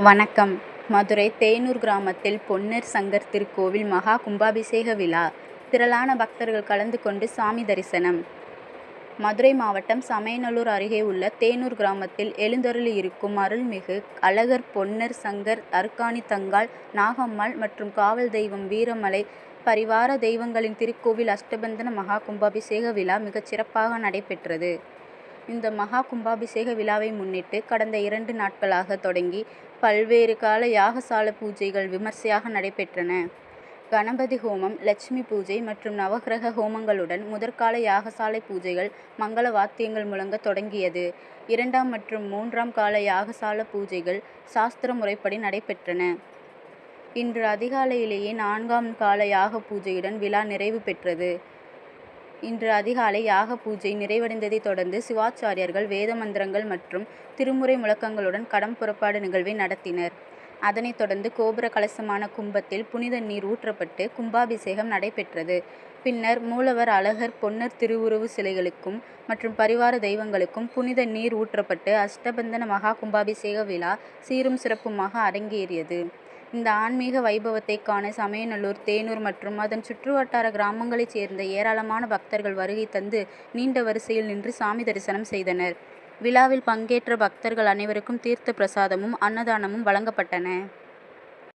வணக்கம். மதுரை தேனூர் கிராமத்தில் பொன்னர் சங்கர் திருக்கோவில் மகா கும்பாபிஷேக விழா. திரளான பக்தர்கள் கலந்து கொண்டு சாமி தரிசனம். மதுரை மாவட்டம் சமயநல்லூர் அருகே உள்ள தேனூர் கிராமத்தில் எழுந்தருளி இருக்கும் அருள்மிகு அழகர் பொன்னர் சங்கர் அருக்காணி தங்காள் நாகம்மாள் மற்றும் காவல் தெய்வம் வீரமலை பரிவார தெய்வங்களின் திருக்கோவில் அஷ்டபந்தன மகா கும்பாபிஷேக விழா மிகச் சிறப்பாக நடைபெற்றது. இந்த மகா கும்பாபிஷேக விழாவை முன்னிட்டு கடந்த 2 நாட்களாக தொடங்கி பல்வேறு கால யாகசால பூஜைகள் விமர்சையாக நடைபெற்றன. கணபதி ஹோமம், லட்சுமி பூஜை மற்றும் நவகிரக ஹோமங்களுடன் முதற்கால யாகசாலை பூஜைகள் மங்கள வாத்தியங்கள் முழங்க தொடங்கியது. 2ஆம் மற்றும் 3ஆம் கால யாகசால பூஜைகள் சாஸ்திர முறைப்படி நடைபெற்றன. இன்று அதிகாலையிலேயே 4ஆம் கால யாக பூஜையுடன் விழா நிறைவு பெற்றது. இன்று அதிகாலை யாக பூஜை நிறைவடைந்ததைத் தொடர்ந்து சிவாச்சாரியர்கள் வேத மந்திரங்கள் மற்றும் திருமுறை முழக்கங்களுடன் கடம் புறப்பாடு நிகழ்வை நடத்தினர். அதனைத் தொடர்ந்து கோபுர கலசமான கும்பத்தில் புனித நீர் ஊற்றப்பட்டு கும்பாபிஷேகம் நடைபெற்றது. பின்னர் மூலவர் அழகர் பொன்னர் திருவுருவு சிலைகளுக்கும் மற்றும் பரிவார தெய்வங்களுக்கும் புனித நீர் ஊற்றப்பட்டு அஷ்டபந்தன மகா கும்பாபிஷேக விழா சீரும் சிறப்புமாக அரங்கேறியது. இந்த ஆன்மீக வைபவத்தை காண சமயநல்லூர், தேனூர் மற்றும் அதன் சுற்றுவட்டார கிராமங்களைச் சேர்ந்த ஏராளமான பக்தர்கள் வருகை தந்து நீண்ட வரிசையில் நின்று சாமி தரிசனம் செய்தனர். விழாவில் பங்கேற்ற பக்தர்கள் அனைவருக்கும் தீர்த்த பிரசாதமும் அன்னதானமும் வழங்கப்பட்டன.